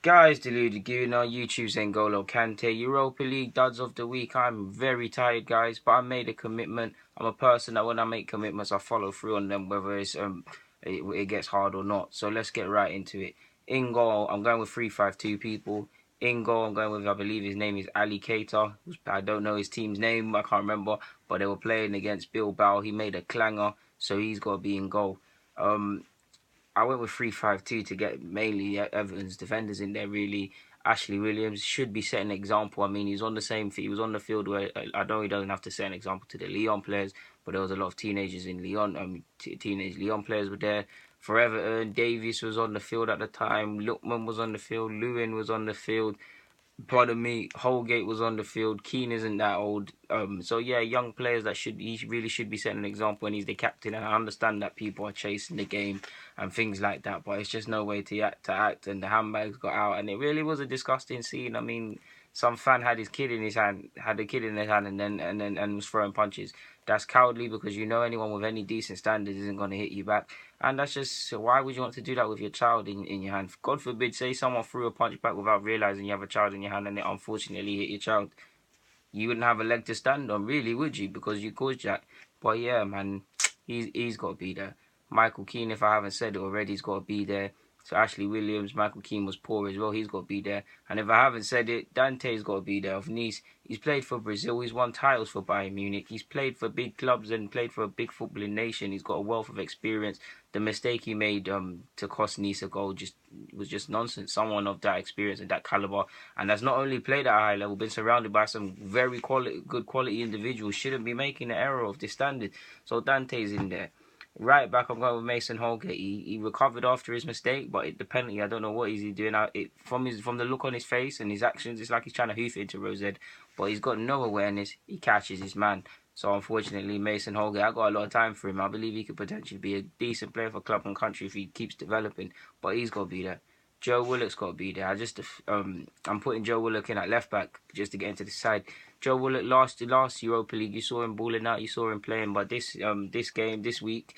Guys, Deluded Goon on YouTube saying Golo Kante, Europa League duds of the week. I'm very tired, guys, but I made a commitment. I'm a person that when I make commitments, I follow through on them, whether it gets hard or not. So let's get right into it. In goal, I'm going with 3-5-2 people. In goal, I'm going with, I believe his name is Ali Keita. I don't know his team's name, I can't remember, but they were playing against Bilbao. He made a clanger, so he's got to be in goal. I went with 3-5-2 to get mainly Everton's defenders in there. Really, Ashley Williams should be setting an example. I mean, he's on the same. He was on the field where I know he doesn't have to set an example to the Lyon players, but there was a lot of teenagers in Lyon. Teenage Lyon players were there. For Everton, Davies was on the field at the time. Lookman was on the field. Lewin was on the field. Pardon me, Holgate was on the field. Keane isn't that old. So yeah, young players that he really should be setting an example, and he's the captain. And I understand that people are chasing the game and things like that, but it's just no way to act. And the handbags got out, and it really was a disgusting scene. I mean, some fan had his kid in his hand, and was throwing punches. That's cowardly because you know anyone with any decent standards isn't going to hit you back. And that's just, why would you want to do that with your child in your hand? God forbid, say someone threw a punch back without realising you have a child in your hand and it unfortunately hit your child. You wouldn't have a leg to stand on, really, would you? Because you caused that. But yeah, man, he's got to be there. Michael Keane, if I haven't said it already, he's got to be there. So Ashley Williams, Michael Keane was poor as well. He's got to be there. And if I haven't said it, Dante's got to be there. Of Nice, he's played for Brazil. He's won titles for Bayern Munich. He's played for big clubs and played for a big footballing nation. He's got a wealth of experience. The mistake he made to cost Nice a goal was just nonsense. Someone of that experience and that caliber, and that's not only played at a high level, been surrounded by some very good quality individuals, shouldn't be making an error of this standard. So Dante's in there. Right back, I'm going with Mason Holgate. He recovered after his mistake, but the penalty, I don't know what he's doing. From the look on his face and his actions, it's like he's trying to hoof it into Rosed, but he's got no awareness. He catches his man. So unfortunately, Mason Holgate, I got a lot of time for him. I believe he could potentially be a decent player for club and country if he keeps developing, but he's got to be there. Joe Willock's got to be there. I'm putting Joe Willock in at left back just to get into the side. Joe Willock last Europa League, you saw him balling out, you saw him playing, but this week,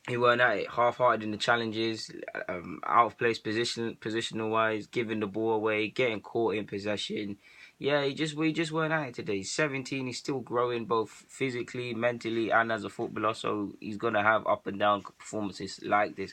he weren't at it. Half-hearted in the challenges, out of place positional wise, giving the ball away, getting caught in possession. Yeah, we just weren't at it today. He's 17, he's still growing both physically, mentally, and as a footballer. So he's gonna have up and down performances like this.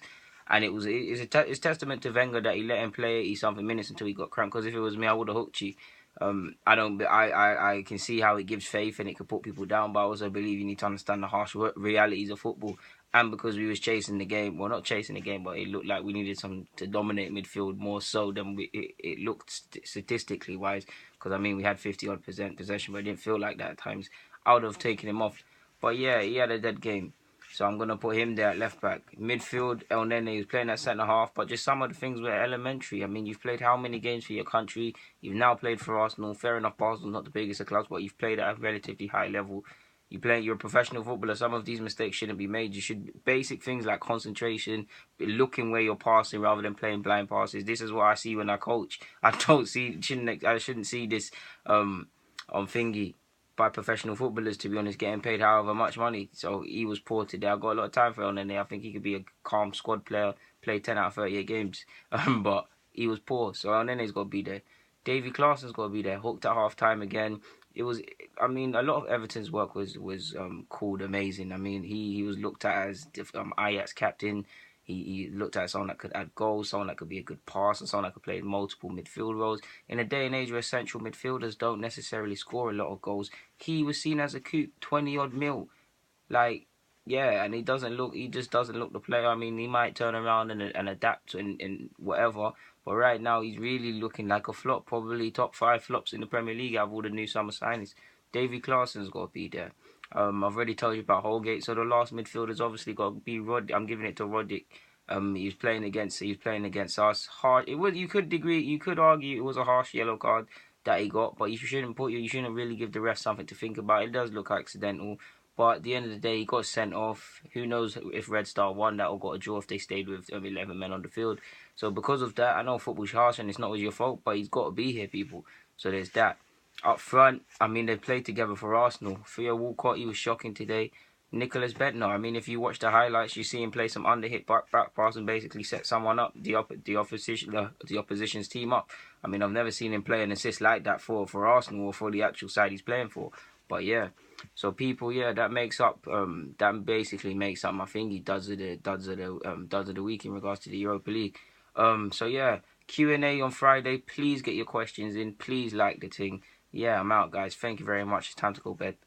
And it's testament to Wenger that he let him play 80-something minutes until he got cramped. Because if it was me, I would have hooked you. I can see how it gives faith and it could put people down, but I also believe you need to understand the harsh realities of football. And because we was chasing the game, well, not chasing the game, but it looked like we needed some to dominate midfield more so than it looked statistically wise. Because I mean, we had 50-odd% possession, but it didn't feel like that at times. I would have taken him off, but yeah, he had a dead game. So I'm going to put him there at left back. Midfield, El Nene was playing at centre half, but just some of the things were elementary. I mean, you've played how many games for your country? You've now played for Arsenal. Fair enough, Arsenal's not the biggest of clubs, but you've played at a relatively high level. You're a professional footballer. Some of these mistakes shouldn't be made. You should, basic things like concentration, looking where you're passing rather than playing blind passes. This is what I see when I coach. I shouldn't see this on thingy by professional footballers, to be honest, getting paid however much money. So he was poor today. I got a lot of time for him, I think he could be a calm squad player, play 10 out of 38 games. But he was poor, so Nene's got to be there. Davy Claessen's got to be there. Hooked at half time again. A lot of Everton's work was called amazing. I mean, he was looked at as Ajax captain. He looked at someone that could add goals, someone that could be a good passer, someone that could play multiple midfield roles. In a day and age where central midfielders don't necessarily score a lot of goals, he was seen as a coup, 20-odd mil. Like, yeah, and he just doesn't look the player. I mean, he might turn around and adapt and whatever, but right now he's really looking like a flop, probably top 5 flops in the Premier League out of all the new summer signings. Davy Claessen's got to be there. I've already told you about Holgate. So the last midfielder's obviously got to be Rod. I'm giving it to Roddick. He's playing against us. Hard. You could argue it was a harsh yellow card that he got, but you shouldn't really give the ref something to think about. It does look accidental, but at the end of the day, he got sent off. Who knows if Red Star won that or got a draw if they stayed with 11 men on the field. So because of that, I know football's harsh and it's not always your fault, but he's got to be here, people. So there's that. Up front, I mean, they played together for Arsenal. Theo Walcott, he was shocking today. Nicholas Bentner. I mean, if you watch the highlights, you see him play some underhit back pass and basically set someone up, the opposition's team up. I mean, I've never seen him play an assist like that for Arsenal or for the actual side he's playing for. But yeah, so people, yeah, that basically makes up my thingy duds of the week in regards to the Europa League. So yeah, Q&A on Friday. Please get your questions in. Please like the thing. Yeah, I'm out, guys. Thank you very much. It's time to go bed.